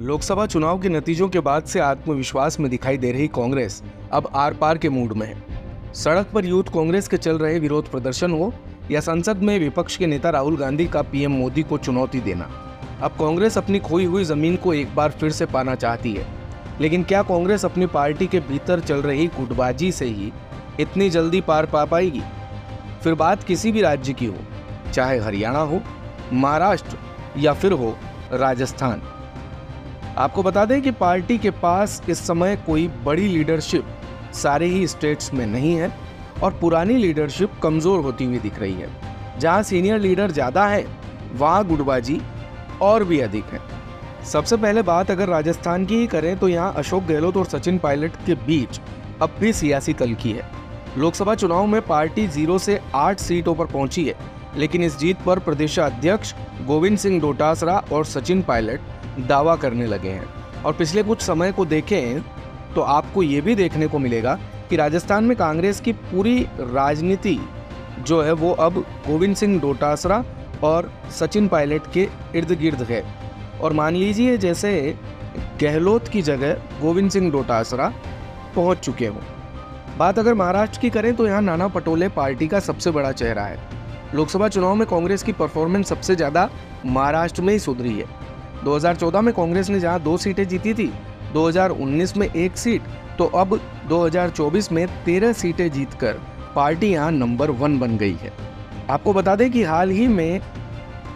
लोकसभा चुनाव के नतीजों के बाद से आत्मविश्वास में दिखाई दे रही कांग्रेस अब आर पार के मूड में है। सड़क पर यूथ कांग्रेस के चल रहे विरोध प्रदर्शन हो या संसद में विपक्ष के नेता राहुल गांधी का पीएम मोदी को चुनौती देना, अब कांग्रेस अपनी खोई हुई जमीन को एक बार फिर से पाना चाहती है। लेकिन क्या कांग्रेस अपनी पार्टी के भीतर चल रही गुटबाजी से ही इतनी जल्दी पार पा पाएगी? फिर बात किसी भी राज्य की हो, चाहे हरियाणा हो, महाराष्ट्र या फिर हो राजस्थान। आपको बता दें कि पार्टी के पास इस समय कोई बड़ी लीडरशिप सारे ही स्टेट्स में नहीं है और पुरानी लीडरशिप कमजोर होती हुई दिख रही है। जहां सीनियर लीडर ज्यादा है, वहां गुटबाजी और भी अधिक है। सबसे पहले बात अगर राजस्थान की ही करें तो यहाँ अशोक गहलोत और सचिन पायलट के बीच अब भी सियासी तल्खी है। लोकसभा चुनाव में पार्टी 0 से 8 सीटों पर पहुंची है, लेकिन इस जीत पर प्रदेशाध्यक्ष गोविंद सिंह डोटासरा और सचिन पायलट दावा करने लगे हैं। और पिछले कुछ समय को देखें तो आपको ये भी देखने को मिलेगा कि राजस्थान में कांग्रेस की पूरी राजनीति जो है वो अब गोविंद सिंह डोटासरा और सचिन पायलट के इर्द गिर्द है। और मान लीजिए जैसे गहलोत की जगह गोविंद सिंह डोटासरा पहुंच चुके हों। बात अगर महाराष्ट्र की करें तो यहाँ नाना पटोले पार्टी का सबसे बड़ा चेहरा है। लोकसभा चुनाव में कांग्रेस की परफॉर्मेंस सबसे ज्यादा महाराष्ट्र में ही सुधरी है। 2014 में कांग्रेस ने जहां 2 सीटें जीती थी, 2019 में 1 सीट, तो अब 2024 में 13 सीटें जीतकर पार्टी यहां नंबर 1 बन गई है। आपको बता दें कि हाल ही में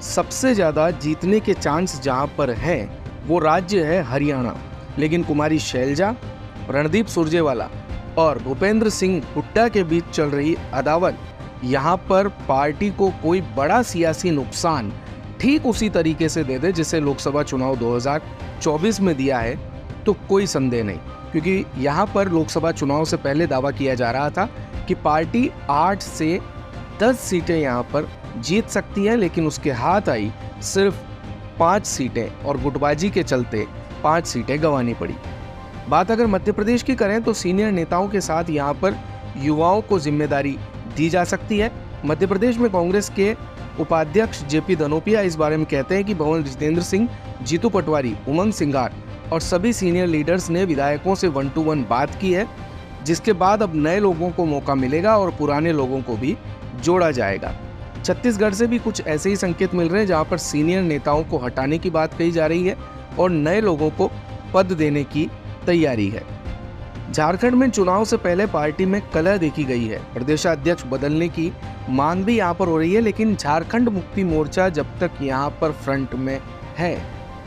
सबसे ज्यादा जीतने के चांस जहां पर है वो राज्य है हरियाणा, लेकिन कुमारी शैलजा, रणदीप सुरजेवाला और भूपेंद्र सिंह हुड्डा के बीच चल रही अदावत यहाँ पर पार्टी को कोई बड़ा सियासी नुकसान ठीक उसी तरीके से दे दे जिसे लोकसभा चुनाव 2024 में दिया है, तो कोई संदेह नहीं। क्योंकि यहाँ पर लोकसभा चुनाव से पहले दावा किया जा रहा था कि पार्टी 8 से 10 सीटें यहाँ पर जीत सकती है, लेकिन उसके हाथ आई सिर्फ 5 सीटें और गुटबाजी के चलते 5 सीटें गंवानी पड़ी। बात अगर मध्य प्रदेश की करें तो सीनियर नेताओं के साथ यहाँ पर युवाओं को जिम्मेदारी दी जा सकती है। मध्य प्रदेश में कांग्रेस के उपाध्यक्ष जेपी धनोपिया इस बारे में कहते हैं कि भंवर जितेंद्र सिंह, जीतू पटवारी, उमंग सिंगार और सभी सीनियर लीडर्स ने विधायकों से 1 to 1 बात की है, जिसके बाद अब नए लोगों को मौका मिलेगा और पुराने लोगों को भी जोड़ा जाएगा। छत्तीसगढ़ से भी कुछ ऐसे ही संकेत मिल रहे हैं जहां पर सीनियर नेताओं को हटाने की बात कही जा रही है और नए लोगों को पद देने की तैयारी है। झारखंड में चुनाव से पहले पार्टी में कलह देखी गई है। प्रदेशाध्यक्ष बदलने की मांग भी यहाँ पर हो रही है, लेकिन झारखंड मुक्ति मोर्चा जब तक यहाँ पर फ्रंट में है,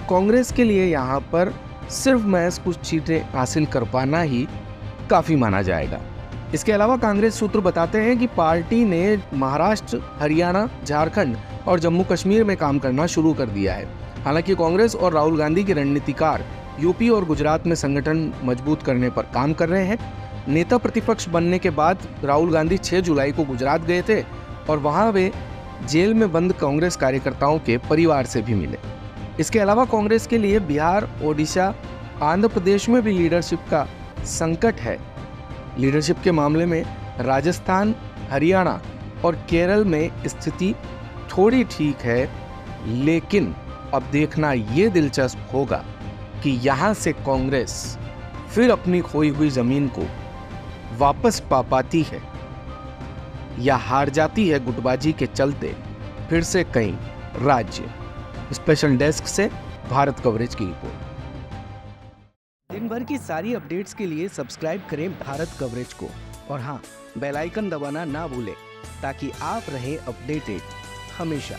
कांग्रेस के लिए यहाँ पर सिर्फ महज कुछ सीटें हासिल कर पाना ही काफी माना जाएगा। इसके अलावा कांग्रेस सूत्र बताते हैं कि पार्टी ने महाराष्ट्र, हरियाणा, झारखंड और जम्मू कश्मीर में काम करना शुरू कर दिया है। हालांकि कांग्रेस और राहुल गांधी के रणनीतिकार यूपी और गुजरात में संगठन मजबूत करने पर काम कर रहे हैं। नेता प्रतिपक्ष बनने के बाद राहुल गांधी 6 जुलाई को गुजरात गए थे और वहां वे जेल में बंद कांग्रेस कार्यकर्ताओं के परिवार से भी मिले। इसके अलावा कांग्रेस के लिए बिहार, ओडिशा, आंध्र प्रदेश में भी लीडरशिप का संकट है। लीडरशिप के मामले में राजस्थान, हरियाणा और केरल में स्थिति थोड़ी ठीक है, लेकिन अब देखना ये दिलचस्प होगा कि यहाँ से कांग्रेस फिर अपनी खोई हुई जमीन को वापस पा पाती है या हार जाती है गुटबाजी के चलते फिर से कई राज्य। स्पेशल डेस्क से भारत कवरेज की रिपोर्ट। दिन भर की सारी अपडेट्स के लिए सब्सक्राइब करें भारत कवरेज को और हाँ, बेल आइकन दबाना ना भूलें ताकि आप रहें अपडेटेड हमेशा।